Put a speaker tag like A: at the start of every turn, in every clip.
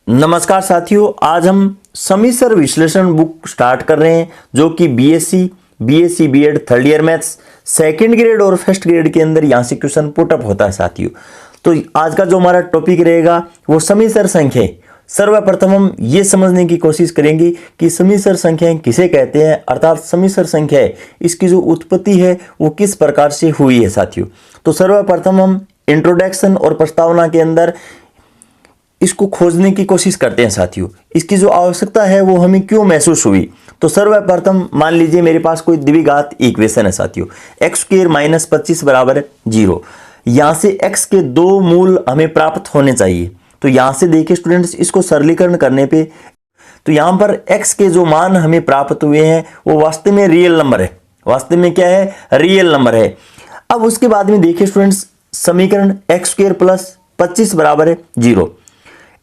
A: नमस्कार साथियों, आज हम समीसर विश्लेषण बुक स्टार्ट कर रहे हैं जो कि BSc BEd third year maths second grade और फर्स्ट ग्रेड के अंदर यहाँ से क्वेश्चन पुटअप होता है साथियों। तो आज का जो हमारा टॉपिक रहेगा वो समीसर संख्याएं। सर्वप्रथम हम ये समझने की कोशिश करेंगे कि समीसर संख्याएं किसे कहते हैं, अर्थात समीसर संख्याएं इसकी जो उत्पत्ति है वो किस प्रकार से हुई है साथियों। तो सर्वप्रथम हम इंट्रोडक्शन और प्रस्तावना के अंदर इसको खोजने की कोशिश करते हैं साथियों। इसकी जो आवश्यकता है वो हमें क्यों महसूस हुई। तो सर्वप्रथम मान लीजिए मेरे पास कोई द्विघात इक्वेशन है साथियों, एक्स स्क्वायर माइनस 25 बराबर 0। यहाँ से x के दो मूल हमें प्राप्त होने चाहिए। तो यहाँ से देखिए स्टूडेंट्स, इसको सरलीकरण करने पे तो यहाँ पर x के जो मान हमें प्राप्त हुए हैं वो वास्तव में रियल नंबर है। वास्तव में क्या है? रियल नंबर है। अब उसके बाद में देखिए स्टूडेंट्स, समीकरण एक्स स्क्वायर प्लस 25 बराबर 0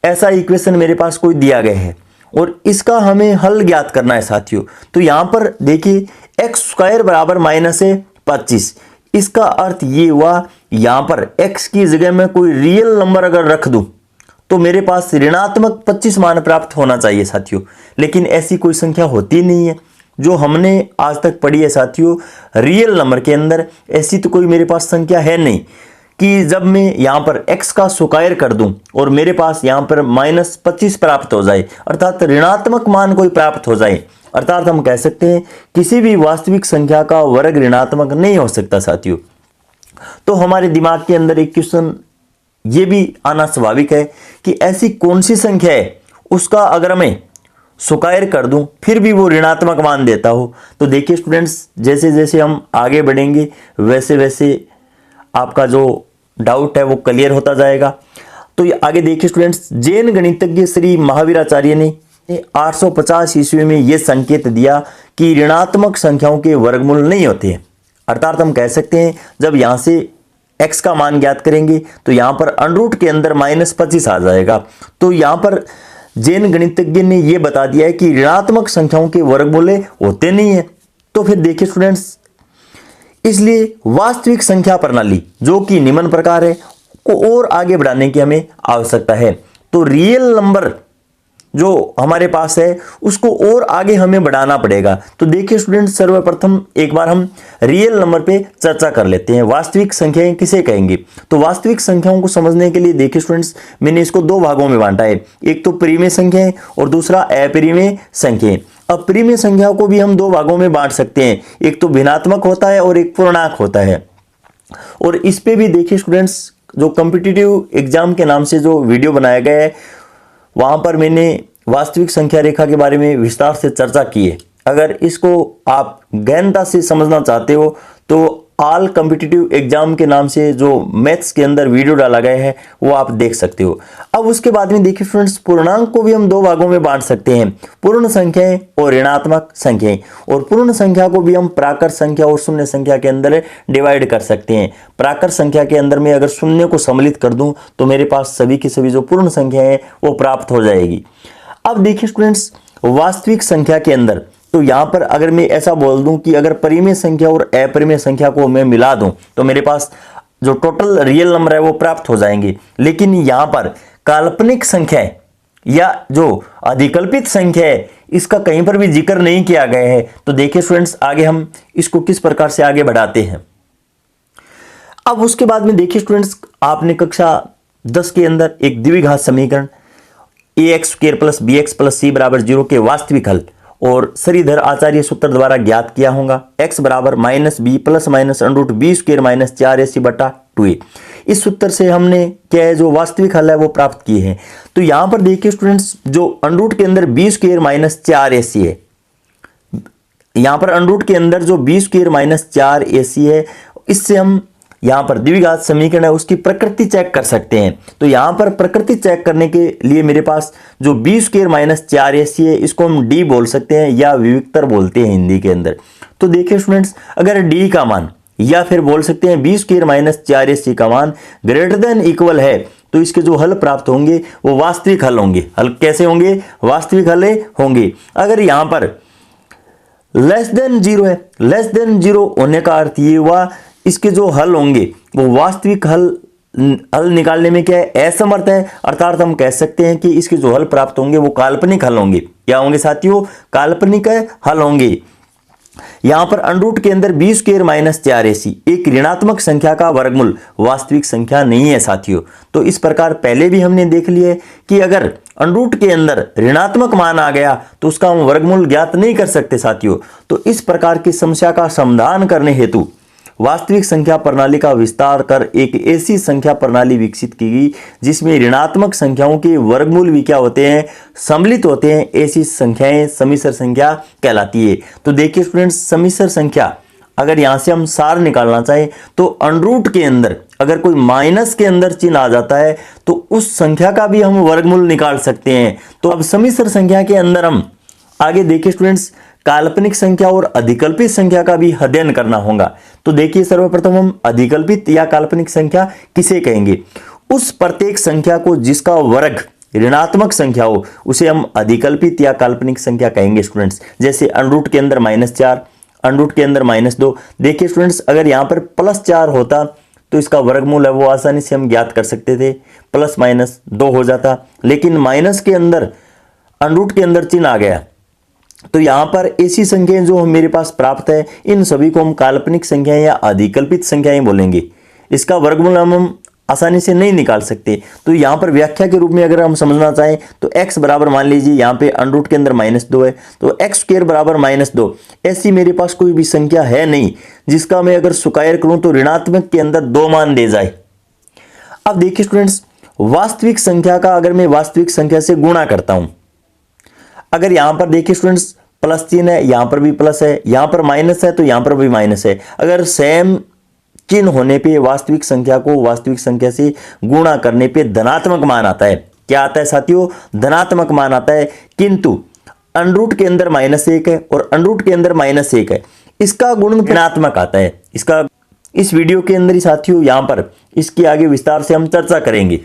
A: ऐसा इक्वेशन मेरे पास कोई दिया गया है और इसका हमें हल ज्ञात करना है साथियों। तो यहां पर देखिए एक्स स्क्वायर बराबर माइनस 25, इसका अर्थ ये हुआ यहां पर x की जगह में कोई रियल नंबर अगर रख दूं तो मेरे पास ऋणात्मक 25 मान प्राप्त होना चाहिए साथियों। लेकिन ऐसी कोई संख्या होती नहीं है जो हमने आज तक पढ़ी है साथियों। रियल नंबर के अंदर ऐसी तो कोई मेरे पास संख्या है नहीं कि जब मैं यहाँ पर x का स्क्वायर कर दूं और मेरे पास यहाँ पर माइनस 25 प्राप्त हो जाए, अर्थात ऋणात्मक मान कोई प्राप्त हो जाए। अर्थात हम कह सकते हैं किसी भी वास्तविक संख्या का वर्ग ऋणात्मक नहीं हो सकता साथियों। तो हमारे दिमाग के अंदर एक क्वेश्चन ये भी आना स्वाभाविक है कि ऐसी कौन सी संख्या है उसका अगर मैं स्क्वायर कर दूं फिर भी वो ऋणात्मक मान देता हो। तो देखिए स्टूडेंट्स, जैसे जैसे हम आगे बढ़ेंगे वैसे वैसे आपका जो डाउट है वो क्लियर होता जाएगा। तो ये आगे देखिए स्टूडेंट्स, जैन गणितज्ञ श्री महावीराचार्य ने 850 ईस्वी में यह संकेत दिया कि ऋणात्मक संख्याओं के वर्गमूल नहीं होते हैं। अर्थात हम कह सकते हैं जब यहां से x का मान ज्ञात करेंगे तो यहां पर अंडरूट के अंदर माइनस 25 आ जाएगा। तो यहां पर जैन गणितज्ञ ने यह बता दिया है कि ऋणात्मक संख्याओं के वर्गमूल होते नहीं है। तो फिर देखिए स्टूडेंट्स, इसलिए वास्तविक संख्या प्रणाली जो कि निम्न प्रकार है को और आगे बढ़ाने की हमें आवश्यकता है। तो रियल नंबर जो हमारे पास है उसको और आगे हमें बढ़ाना पड़ेगा। तो देखिए स्टूडेंट, सर्वप्रथम एक बार हम रियल नंबर पे चर्चा कर लेते हैं। वास्तविक संख्याएं किसे कहेंगे? तो वास्तविक संख्याओं को समझने के लिए देखिए स्टूडेंट्स, मैंने इसको दो भागों में बांटा है, एक तो परिमेय संख्याएं और दूसरा अपरिमेय संख्याएं। अब परिमेय संख्याओं को भी हम दो भागों में बांट सकते हैं, एक तो भिन्नात्मक होता है और एक पूर्णांक होता है। और इस पे भी देखिए स्टूडेंट्स, जो कॉम्पिटिटिव एग्जाम के नाम से जो वीडियो बनाया गया है वहां पर मैंने वास्तविक संख्या रेखा के बारे में विस्तार से चर्चा की है। अगर इसको आप गहनता से समझना चाहते हो तो ऑल कॉम्पिटिटिव एग्जाम के नाम से जो मैथ्स के अंदर वीडियो डाला गया है वो आप देख सकते हो। अब उसके बाद में देखिए फ्रेंड्स, पूर्णांक को भी हम दो भागों में बांट सकते हैं, पूर्ण संख्याएं और ऋणात्मक संख्याएं। और पूर्ण संख्या को भी हम प्राकृत संख्या और शून्य संख्या के अंदर डिवाइड कर सकते हैं। प्राकृत संख्या के अंदर में अगर शून्य को सम्मिलित कर दूं तो मेरे पास सभी की सभी जो पूर्ण संख्या है वो प्राप्त हो जाएगी। अब देखिए स्टूडेंट्स, वास्तविक संख्या के अंदर तो यहां पर अगर मैं ऐसा बोल दूं कि अगर परिमेय संख्या और अपरिमेय संख्या को मैं मिला दूं तो मेरे पास जो टोटल रियल नंबर है वो प्राप्त हो जाएंगे। लेकिन यहां पर काल्पनिक संख्या या जो अधिकल्पित संख्या है इसका कहीं पर भी जिक्र नहीं किया गया है। तो देखिए स्टूडेंट्स, आगे हम इसको किस प्रकार से आगे बढ़ाते हैं। अब उसके बाद में देखिए स्टूडेंट्स, आपने कक्षा 10 के अंदर एक द्विघात समीकरण ax square plus bx plus c बराबर 0 के वास्तविक हल और श्रीधर आचार्य सूत्र द्वारा ज्ञात किया होगा। x बराबर minus b plus minus under root b square minus 4ac बटा 2a। इस सूत्र से हमने क्या है जो वास्तविक हल है वो प्राप्त किए हैं। तो यहां पर देखिए स्टूडेंट्स, जो अंडरूट के अंदर बी स्क्वायर माइनस 4ac है, यहां पर अंडरूट के अंदर जो बी स्क्वायर माइनस 4ac है, इससे हम यहां पर द्विघात समीकरण है उसकी प्रकृति चेक कर सकते हैं। तो यहां पर प्रकृति चेक करने के लिए मेरे पास जो बी स्क्वायर माइनस 4ac है इसको हम डी बोल सकते हैं या विविक्तर बोलते हैं हिंदी के अंदर। तो देखिए स्टूडेंट्स, अगर डी का मान या फिर बोल सकते हैं बी स्क्वायर माइनस 4ac का मान ग्रेटर देन इक्वल है तो इसके जो हल प्राप्त होंगे वो वास्तविक हल होंगे। हल कैसे होंगे? वास्तविक हल होंगे। अगर यहां पर लेस देन 0 है, लेस देन 0 होने का अर्थ ये हुआ इसके जो हल होंगे वो वास्तविक हल हल निकालने में क्या है, असमर्थ है, अर्थात हम कह सकते हैं कि इसके जो हल प्राप्त होंगे वो काल्पनिक हल होंगे। क्या होंगे साथियों, काल्पनिक हल होंगे। यहां पर अंडरूट के अंदर बी स्क्वायर माइनस 4ac एक ऋणात्मक संख्या का वर्गमूल वास्तविक संख्या नहीं है साथियों। तो इस प्रकार पहले भी हमने देख लिया है कि अगर अंडरूट के अंदर ऋणात्मक मान आ गया तो उसका हम वर्गमूल ज्ञात नहीं कर सकते साथियों। तो इस प्रकार की समस्या का समाधान करने हेतु वास्तविक संख्या प्रणाली का विस्तार कर एक ऐसी संख्या प्रणाली विकसित की गई जिसमें ऋणात्मक संख्याओं के वर्गमूल भी क्या होते हैं, सम्मिलित होते हैं। ऐसी संख्याएं सम्मिश्र संख्या कहलाती है। तो देखिए स्टूडेंट्स, सम्मिश्र संख्या अगर यहां से हम सार निकालना चाहें तो अंडरूट के अंदर अगर कोई माइनस के अंदर चिन्ह आ जाता है तो उस संख्या का भी हम वर्गमूल निकाल सकते हैं। तो अब सम्मिश्र संख्या के अंदर हम आगे देखिए स्टूडेंट्स, काल्पनिक संख्या और अधिकल्पित संख्या का भी अध्ययन करना होगा। तो देखिए सर्वप्रथम हम अधिकल्पित या काल्पनिक संख्या किसे कहेंगे, उस प्रत्येक संख्या को जिसका वर्ग ऋणात्मक संख्या हो उसे हम अधिकल्पित या काल्पनिक संख्या कहेंगे स्टूडेंट्स। जैसे अंडरूट के अंदर -4, अंडरूट के अंदर -2। देखिए स्टूडेंट्स, अगर यहां पर +4 होता तो इसका वर्गमूल है वो आसानी से हम ज्ञात कर सकते थे, +-2 हो जाता। लेकिन माइनस के अंदर अंडरूट के अंदर चिन्ह आ गया तो यहां पर ऐसी संख्याएं जो मेरे पास प्राप्त है इन सभी को हम काल्पनिक संख्याएं या अधिकल्पित संख्याएं बोलेंगे। इसका वर्गमूल हम आसानी से नहीं निकाल सकते। तो यहां पर व्याख्या के रूप में अगर हम समझना चाहें तो x बराबर मान लीजिए यहां पे अंडरूट के अंदर -2 है तो x स्क्वायर बराबर -2। ऐसी मेरे पास कोई भी संख्या है नहीं जिसका मैं अगर स्क्वायर करूं तो ऋणात्मक के अंदर 2 मान दे जाए। अब देखिए स्टूडेंट्स, वास्तविक संख्या का अगर मैं वास्तविक संख्या से गुणा करता हूं, अगर यहां पर देखिए स्टूडेंट्स प्लस चिन्ह है, यहां पर भी प्लस है, यहां पर माइनस है तो यहां पर भी माइनस है। अगर सेम चिन्ह होने पे वास्तविक संख्या को वास्तविक संख्या से गुणा करने पे धनात्मक मान आता है। क्या आता है साथियों, धनात्मक मान आता है। किंतु अंडरूट के अंदर -1 है और अंडरूट के अंदर -1 है, इसका गुण ऋणात्मक आता है। इसका इस वीडियो के अंदर ही साथियों यहां पर इसकी आगे विस्तार से हम चर्चा करेंगे।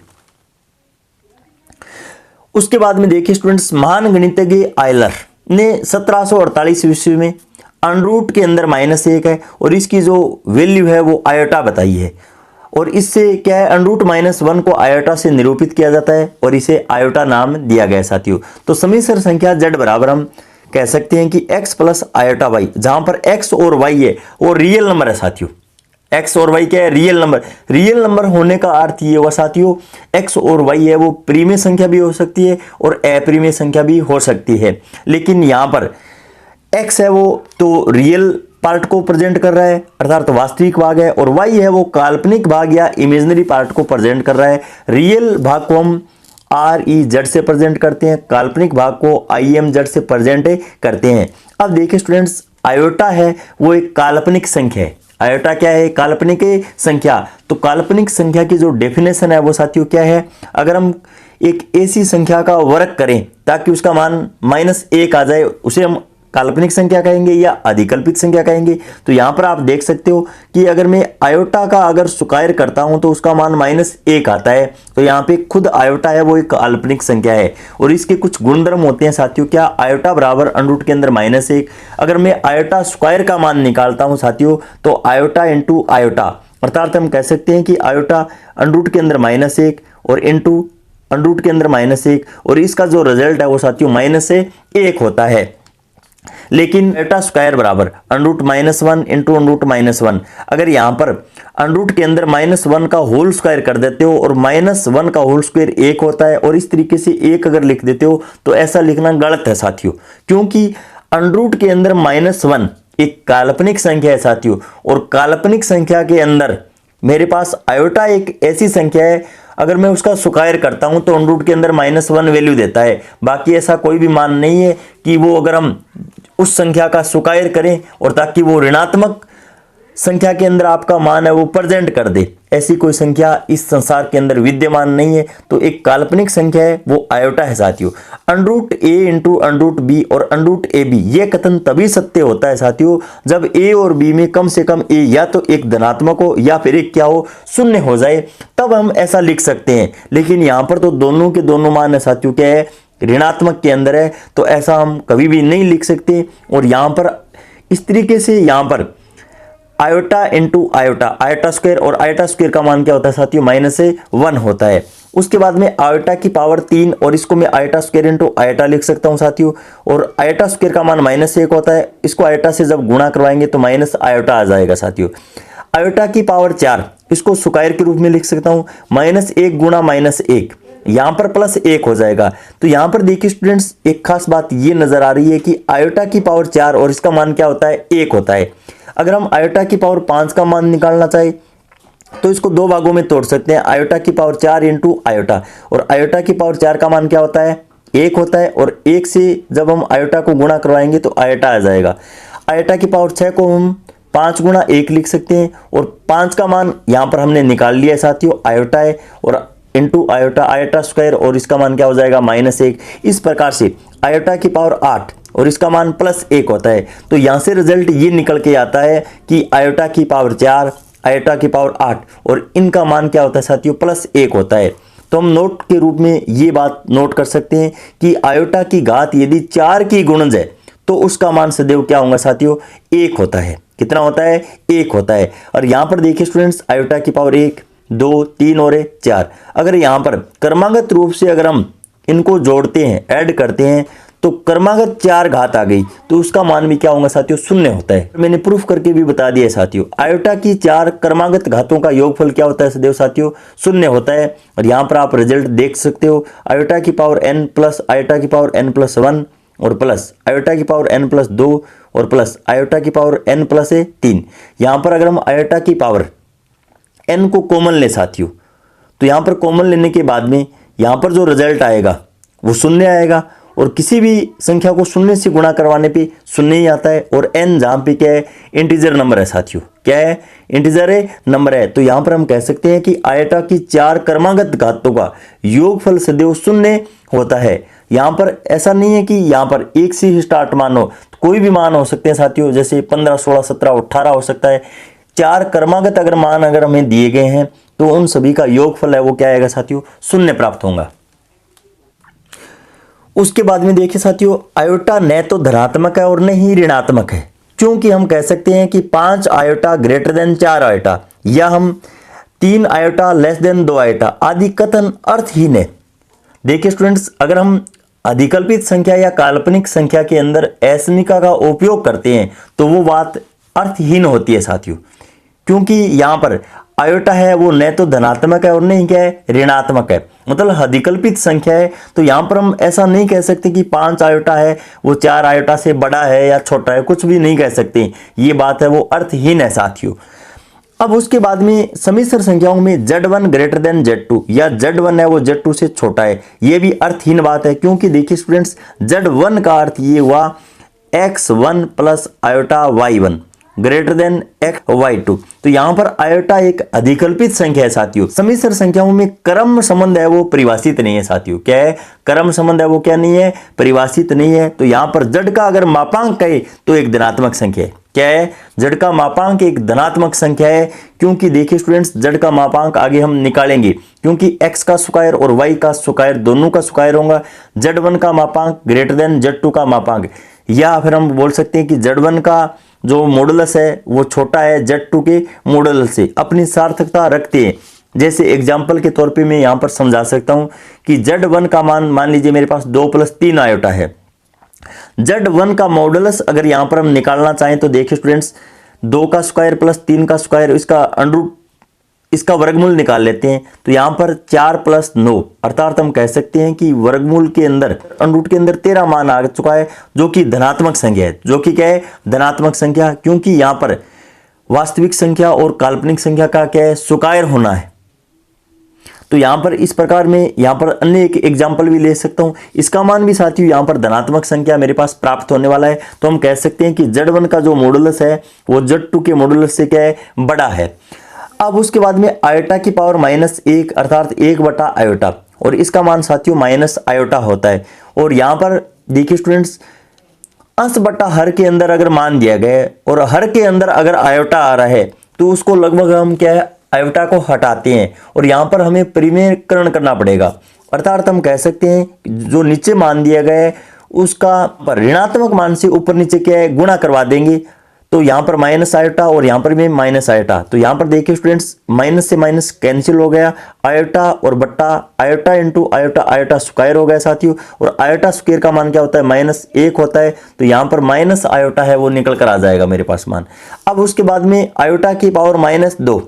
A: उसके बाद में देखिए स्टूडेंट्स, महान गणितज्ञ आयलर ने 1748 ईस्वी में अंडरूट के अंदर -1 है और इसकी जो वैल्यू है वो आयोटा बताई है। और इससे क्या है, अंडरूट -1 को आयोटा से निरूपित किया जाता है और इसे आयोटा नाम दिया गया है साथियों। तो सम्मिश्र संख्या z बराबर हम कह सकते हैं कि x प्लस आयोटा y, जहां पर x और y है वो रियल नंबर है साथियों। x और y क्या है, रियल नंबर। रियल नंबर होने का अर्थ ये हुआ साथियों, x और y है वो प्रीमेय संख्या भी हो सकती है और अप्रीमेय संख्या भी हो सकती है। लेकिन यहां पर x है वो तो रियल पार्ट को प्रेजेंट कर रहा है अर्थात वास्तविक भाग है, और y है वो काल्पनिक भाग या इमेजिनरी पार्ट को प्रेजेंट कर रहा है। रियल भाग को हम REZ से प्रेजेंट करते हैं, काल्पनिक भाग को IMZ से प्रेजेंट करते हैं। अब देखिए स्टूडेंट्स, आयोटा है वो एक काल्पनिक संख्या है। आयोटा क्या है, काल्पनिक संख्या। तो काल्पनिक संख्या की जो डेफिनेशन है वो साथियों क्या है, अगर हम एक ऐसी संख्या का वर्ग करें ताकि उसका मान -1 आ जाए उसे हम काल्पनिक संख्या कहेंगे या अधिकल्पित संख्या कहेंगे। तो यहां पर आप देख सकते हो कि अगर मैं आयोटा का अगर स्क्वायर करता हूं तो उसका मान -1 आता है। तो यहां पे खुद आयोटा है वो एक काल्पनिक संख्या है और इसके कुछ गुणधर्म होते हैं साथियों। क्या, आयोटा बराबर अंडरूट के अंदर -1। अगर मैं आयोटा स्क्वायर का मान निकालता हूं साथियों तो आयोटा इंटू आयोटा, अर्थात हम कह सकते हैं कि आयोटा अंडरूट के अंदर -1 और इंटू अंडरूट के अंदर -1 और इसका जो रिजल्ट है वो साथियों -1 होता है। लेकिन आयोटा स्क्वायर बराबर अंडरूट -1 इंटू अंडरूट -1, अगर यहां पर अंडरूट के अंदर -1 का होल स्क्वायर कर देते हो और -1 का होल स्क्वायर 1 होता है और इस तरीके से 1 अगर लिख देते हो तो ऐसा लिखना गलत है साथियों, क्योंकि अंडरूट के अंदर -1 एक काल्पनिक संख्या है साथियों। और काल्पनिक संख्या के अंदर मेरे पास आयोटा एक ऐसी संख्या है, अगर मैं उसका स्क्वायर करता हूं तो अंडरूट के अंदर -1 वैल्यू देता है। बाकी ऐसा कोई भी मान नहीं है कि वो अगर हम उस संख्या का स्क्वायर करें और ताकि वो ऋणात्मक संख्या के अंदर आपका मान है वो प्रेजेंट कर दे, ऐसी कोई संख्या इस संसार के अंदर विद्यमान नहीं है। तो एक काल्पनिक संख्या है वो आयोटा है साथियों। Under root a into under root b और अंडरूट ab, ये कथन तभी सत्य होता है साथियों जब a और b में कम से कम a या तो एक धनात्मक हो या फिर एक क्या हो, शून्य हो जाए, तब हम ऐसा लिख सकते हैं। लेकिन यहाँ पर तो दोनों के दोनों मान है साथियों क्या है, ऋणात्मक के अंदर है, तो ऐसा हम कभी भी नहीं लिख सकते। और यहाँ पर इस तरीके से यहाँ पर iota into iota, iota square, और आयोटा स्क्वायर का मान क्या होता है साथियों, -1 होता है। उसके बाद में आयोटा की पावर 3, और इसको मैं आयोटा स्क्वायर इंटू आयोटा लिख सकता हूं साथियों, और आयोटा स्क्वायर का मान -1 होता है, इसको आयोटा से जब गुणा करवाएंगे तो माइनस आयोटा आ जाएगा साथियों। आयोटा की पावर 4, इसको स्क्वायर के रूप में लिख सकता हूं, -1 गुणा -1, यहां पर +1 हो जाएगा। तो यहां पर देखिए स्टूडेंट्स, एक खास बात ये नजर आ रही है कि आयोटा की पावर 4 और इसका मान क्या होता है, 1 होता है। अगर हम आयोटा की पावर 5 का मान निकालना चाहे तो इसको दो भागों में तोड़ सकते हैं, आयोटा की पावर 4 इंटू आयोटा, और आयोटा की पावर 4 का मान क्या होता है, 1 होता है, और 1 से जब हम आयोटा को गुणा करवाएंगे तो आयोटा आ जाएगा। आयोटा की पावर 6 को हम 5 गुणा 1 लिख सकते हैं, और 5 का मान यहां पर हमने निकाल लिया है साथियों, आयोटा है, और इंटू आयोटा, आयोटा स्क्वायर, और इसका मान क्या हो जाएगा, -1। इस प्रकार से आयोटा की पावर 8 और इसका मान +1 होता है। तो यहां से रिजल्ट ये निकल के आता है कि आयोटा की पावर 4, आयोटा की पावर 8 और इनका मान क्या होता है साथियों, +1 होता है। तो हम नोट के रूप में ये बात नोट कर सकते हैं कि आयोटा की घात यदि 4 की गुणज है तो उसका मान सदैव क्या होगा साथियों, 1 होता है। कितना होता है, 1 होता है। और यहां पर देखिए स्टूडेंट्स, आयोटा की पावर 1, 2, 3 और 4, अगर यहां पर क्रमागत रूप से अगर हम इनको जोड़ते हैं, ऐड करते हैं, तो क्रमागत 4 घात आ गई तो उसका मान भी क्या होगा साथियों, 0 होता है। मैंने प्रूफ करके भी बता दिया साथियों, आयोटा की 4 क्रमागत घातों का योगफल क्या होता है सदैव साथियों, 0 होता है। और यहां पर आप रिजल्ट देख सकते हो, आयोटा की पावर n प्लस आयोटा की पावर n+1 और प्लस आयोटा की पावर n+2 और प्लस आयोटा की पावर n+3। यहां पर अगर हम आयोटा की पावर n को कॉमन ले साथियों, तो यहां पर कॉमन लेने के बाद में यहां पर जो रिजल्ट आएगा वो 0 आएगा, और किसी भी संख्या को 0 से गुणा करवाने पे 0 ही आता है। और n जहां पे क्या है, इंटीजर नंबर है साथियों, क्या है, इंटीजर नंबर है। तो यहां पर हम कह सकते हैं कि आयोटा की 4 क्रमागत घातों का योगफल सदैव 0 होता है। यहां पर ऐसा नहीं है कि यहां पर 1 से ही स्टार्ट मान हो, तो कोई भी मान हो सकते हैं साथियों, जैसे 15, 16, 17, 18 हो सकता है। 4 क्रमागत अगर मान अगर हमें दिए गए हैं तो उन सभी का योगफल है वो क्या आएगा साथियों, 0 प्राप्त होगा। उसके बाद में देखिए साथियों, आयोटा न तो धनात्मक है और न ही ऋणात्मक है, क्योंकि हम कह सकते हैं कि 5 आयोटा ग्रेटर देन 4 आयोटा, या हम 3 आयोटा लेस देन 2 आयोटा आदि कथन अर्थहीन है। देखिए स्टूडेंट्स, अगर हम अधिकल्पित संख्या या काल्पनिक संख्या के अंदर ऐसनिका का उपयोग करते हैं तो वो बात अर्थहीन होती है साथियों, क्योंकि यहां पर आयोटा है वो न तो धनात्मक है और न ही क्या है, ऋणात्मक है, मतलब अधिकल्पित संख्या है। तो यहां पर हम ऐसा नहीं कह सकते कि 5 आयोटा है वो 4 आयोटा से बड़ा है या छोटा है, कुछ भी नहीं कह सकते, ये बात है वो अर्थहीन है साथियों। अब उसके बाद में समिश्र संख्याओं में Z1 ग्रेटर देन Z2 या Z1 है वो Z2 से छोटा है, ये भी अर्थहीन बात है, क्योंकि देखिए स्टूडेंट्स, Z1 का अर्थ ये हुआ x1 plus iota y1 greater than y2। तो यहां पर आयोटा एक अधिकल्पित संख्या है साथियों। समिश्र संख्याओं में क्रम संबंध है वो परिभाषित नहीं है साथियों, क्या है, क्रम संबंध है वो क्या नहीं है, परिभाषित नहीं है। तो यहां पर z का अगर मापांक कहे तो एक धनात्मक संख्या है, क्या है, z का मापांक एक धनात्मक संख्या है, क्योंकि देखिए स्टूडेंट्स, z का मापांक आगे हम निकालेंगे, क्योंकि x का स्क्वायर और y का स्क्वायर दोनों का स्क्वायर होगा। Z1 का मापांक ग्रेटर देन Z2 का मापांक, या फिर हम बोल सकते हैं कि Z1 का जो मॉडुलस है वो छोटा है Z2 के मॉडुलस से, अपनी सार्थकता रखते हैं। जैसे एग्जाम्पल के तौर पे मैं यहाँ पर समझा सकता हूँ कि Z1 का मान लीजिए मेरे पास 2 + 3 आयोटा है। Z1 का मॉडुलस अगर यहाँ पर हम निकालना चाहें तो देखिए स्टूडेंट्स, 2 का स्क्वायर प्लस 3 का स्क्वायर, इसका अंडररूट, इसका वर्गमूल निकाल लेते हैं। तो यहां पर 4 + 9, अर्थात हम कह सकते हैं कि वर्गमूल के अंदर, अंडररूट के अंदर 13 मान आ चुका है, जो कि धनात्मक संख्या है, जो कि क्या है, धनात्मक संख्या, क्योंकि यहां पर वास्तविक संख्या और काल्पनिक संख्या का क्या है, स्क्वायर होना है। तो यहां पर इस प्रकार में यहां पर अन्य एक एग्जाम्पल भी ले सकता हूं, इसका मान भी साथियों यहां पर धनात्मक संख्या मेरे पास प्राप्त होने वाला है। तो हम कह सकते हैं कि Z1 का जो मॉडुलस है वो Z2 के मॉडुलस से क्या है, बड़ा है। अब उसके बाद में आयोटा की पावर -1 अर्थात 1 आयोटा, और इसका मान साथियों माइनस आयोटा होता है। और यहां पर देखिए स्टूडेंट्स, अंश बटा हर के अंदर अगर मान दिया गया और हर के अंदर अगर आयोटा आ रहा है तो उसको लगभग हम क्या है, आयोटा को हटाते हैं, और यहां पर हमें परिमेयकरण करना पड़ेगा। अर्थात हम कह सकते हैं जो नीचे मान दिया गया है उसका ऋणात्मक मान से ऊपर नीचे क्या है, गुणा करवा देंगे, तो यहाँ पर माइनस आयोटा और यहाँ पर भी माइनस आयोटा, तो यहाँ पर देखिए स्टूडेंट्स माइनस से माइनस कैंसिल हो गया, आयोटा और बट्टा, iota into iota, iota square हो गया साथियों, और आयोटा स्क्वायर का मान क्या होता है, -1 होता है, तो यहाँ पर माइनस आयोटा है वो निकल कर आ जाएगा मेरे पास मान। अब उसके बाद में आयोटा की पावर -2,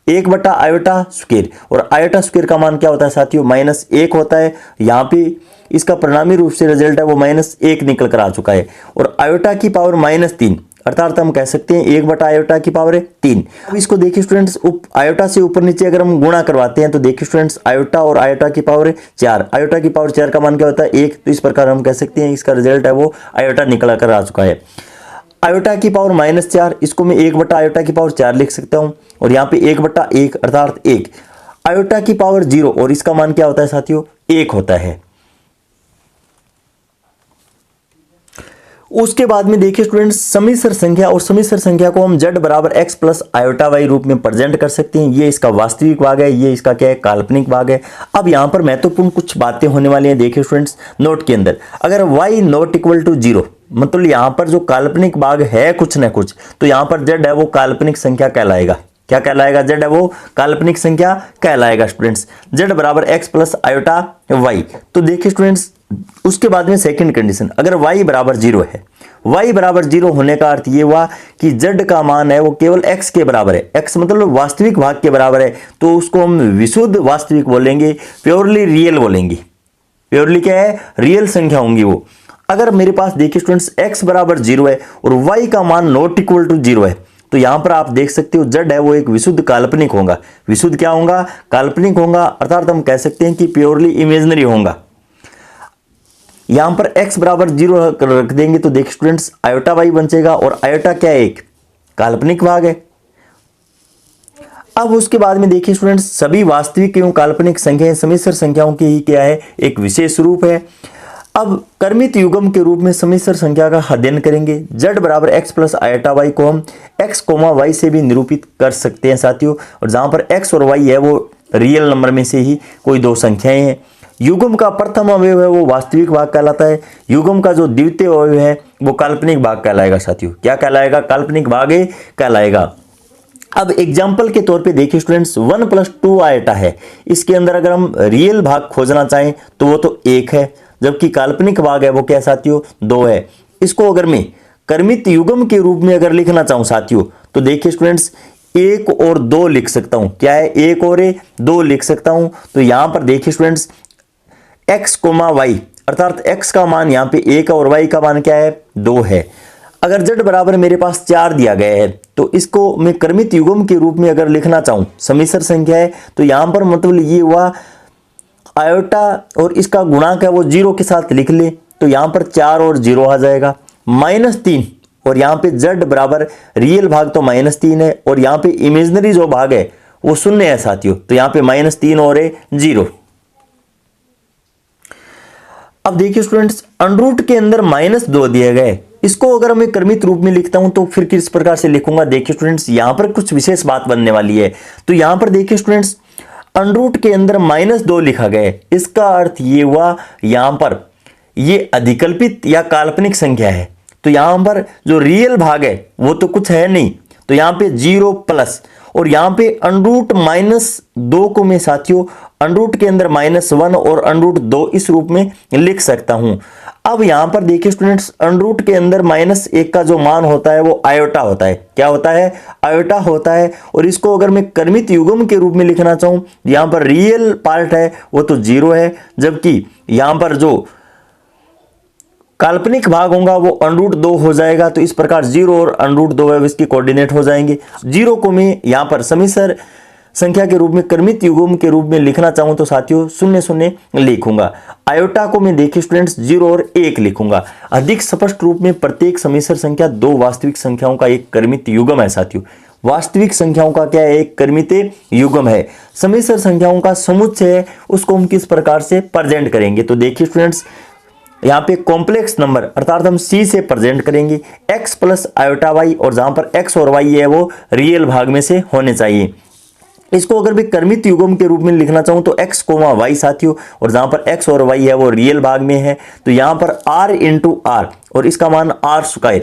A: 1 बटा आयोटा स्क्वायर, और आयोटा स्क्वायर का मान क्या होता है साथियों, -1 होता है। यहाँ पे इसका परिणामी रूप से रिजल्ट है वो -1 निकल कर आ चुका है, और आयोटा की पावर -3, अर्थात हम कह सकते हैं 1 बटा आयोटा की पावर है 3। अब इसको देखिए स्टूडेंट्स, आयोटा से ऊपर नीचे अगर हम गुणा करवाते हैं तो देखिए स्टूडेंट्स आयोटा और आयोटा की पावर है 4, आयोटा की पावर 4 का मान क्या होता है 1, तो इस प्रकार हम कह सकते हैं इसका रिजल्ट है वो आयोटा निकल कर आ चुका है। आयोटा की पावर -4, इसको मैं 1 बटा आयोटा की पावर 4 लिख सकता हूं, और यहाँ पे 1 बटा 1 अर्थात 1, आयोटा की पावर 0, और इसका मान क्या होता है साथियों 1 होता है। उसके बाद में देखिए स्टूडेंट्स समिश्र संख्या, और समिश्र संख्या को हम z बराबर x प्लस आयोटा वाई रूप में प्रेजेंट कर सकते हैं। ये इसका वास्तविक भाग है, ये इसका क्या है काल्पनिक भाग है। अब यहाँ पर महत्वपूर्ण कुछ बातें होने वाली हैं, देखिए स्टूडेंट्स नोट के अंदर, अगर y नॉट इक्वल टू 0, मतलब यहाँ पर जो काल्पनिक भाग है कुछ ना कुछ, तो यहाँ पर z है वो काल्पनिक संख्या कहलाएगा। क्या कहलाएगा, z है वो काल्पनिक संख्या कहलाएगा स्टूडेंट्स, z बराबर x प्लस आयोटा y। तो देखिए स्टूडेंट्स उसके बाद में सेकंड कंडीशन, अगर y बराबर 0 है, y बराबर 0 होने का अर्थ ये हुआ कि z का मान है वो केवल x के बराबर है, x मतलब वास्तविक भाग के बराबर है, तो उसको हम विशुद्ध वास्तविक बोलेंगे, प्योरली रियल बोलेंगे। प्योरली क्या है, रियल संख्या होंगी वो। अगर मेरे पास देखिए स्टूडेंट्स x बराबर 0 है और y का मान नॉट इक्वल टू 0 है, तो यहां पर आप देख सकते हो z है वो एक विशुद्ध काल्पनिक होगा। विशुद्ध क्या होगा, काल्पनिक होगा, अर्थात हम कह सकते हैं कि प्योरली इमेजिनरी होगा। यहां पर x बराबर 0 रख देंगे तो देखिए स्टूडेंट्स आयोटा y बचेगा, और आयोटा क्या है, एक काल्पनिक भाग है। अब उसके बाद में देखिए स्टूडेंट्स सभी वास्तविक एवं काल्पनिक संख्याएं समिश्र संख्याओं की ही क्या है, एक विशेष रूप है। अब कर्मित युग्म के रूप में समिश्र संख्या का अध्ययन करेंगे। z बराबर x प्लस आयोटा y को हम x, y से भी निरूपित कर सकते हैं साथियों, और जहां पर x और y है वो रियल नंबर में से ही कोई दो संख्याएं हैं। युग्म का प्रथम अवयव है वो वास्तविक भाग कहलाता है, युग्म का जो द्वितीय अवयव है वो काल्पनिक भाग कहलाएगा साथियों। क्या कहलाएगा, काल्पनिक भाग कहलाएगा। अब एग्जाम्पल के तौर पे देखिए स्टूडेंट्स 1 + 2 आयोटा है, इसके अंदर अगर हम रियल भाग खोजना चाहें तो वो तो 1 है, जबकि काल्पनिक भाग है वो क्या साथियों 2 है। इसको अगर मैं कर्मित युग्म के रूप में अगर लिखना चाहूं साथियों तो देखिए स्टूडेंट्स 1 और 2 लिख सकता हूं। क्या है, 1 और 2 लिख सकता हूं। तो यहां पर देखिए स्टूडेंट्स x, y अर्थात x का मान यहाँ पे 1 और y का मान क्या है 2 है। अगर z बराबर मेरे पास 4 दिया गया है तो इसको मैं कर्मित युग्म के रूप में अगर लिखना चाहूं, समिश्र संख्या है, तो यहां पर मतलब ये हुआ आयोटा और इसका गुणांक है वो 0 के साथ लिख ले, तो यहां पर 4 और 0 आ जाएगा, -3, और यहां पे z बराबर रियल भाग तो -3 है, और यहां पे इमेजिनरी जो भाग है वो 0 है साथियों, तो यहां पे -3 और 0। अब देखिए स्टूडेंट्स अंडरूट के अंदर -2 दिए गए, इसको अगर मैं कर्मित रूप में लिखता हूं तो फिर किस प्रकार से लिखूंगा। देखिए स्टूडेंट्स यहां पर कुछ विशेष बात बनने वाली है। तो यहां पर देखिए स्टूडेंट्स अंडरूट के अंदर -2 लिखा गया है, इसका अर्थ ये हुआ यहां पर ये अधिकल्पित या काल्पनिक संख्या है, तो यहां पर जो रियल भाग है वो तो कुछ है नहीं, तो यहां पे 0 प्लस, और यहां पे अंडरूट -2 को मैं साथियों अंडरूट के अंदर -1 और अंडरूट 2 इस रूप में लिख सकता हूं। अब यहां पर देखिए स्टूडेंट्स अंडरूट के अंदर -1 का जो मान होता है वो आयोटा होता है। क्या होता है, आयोटा होता है, और इसको अगर मैं कर्मित युग्म के रूप में लिखना चाहूं, यहां पर रियल पार्ट है वो तो 0 है, जबकि यहां पर जो काल्पनिक भाग होगा वो √2 हो जाएगा। तो इस प्रकार 0 और √2 है इसके कोऑर्डिनेट हो जाएंगे। 0 को मैं यहां पर समिश्र संख्या के रूप में कर्मित युग्म के रूप में लिखना चाहूं तो साथियों 0 0 लिखूंगा। आयोटा को मैं देखिए स्टूडेंट्स 0 और 1 लिखूंगा। अधिक स्पष्ट रूप में प्रत्येक समिश्र संख्या दो वास्तविक संख्याओं का एक कर्मित युग्म है साथियों। वास्तविक संख्याओं का क्या है, एक कर्मित युग्म है। समिश्र संख्याओं का समुच्चय है, उसको हम किस प्रकार से प्रेजेंट करेंगे। तो देखिए स्टूडेंट्स यहाँ पे कॉम्प्लेक्स नंबर अर्थात हम c से प्रेजेंट करेंगे x प्लस आयोटा y, और जहां पर x और y है वो रियल भाग में से होने चाहिए। इसको अगर मैं कर्मित युग्म के रूप में लिखना चाहूं तो x, y साथियों, और जहां पर x और y है वो रियल भाग में है, तो यहां पर r × r और इसका मान r²।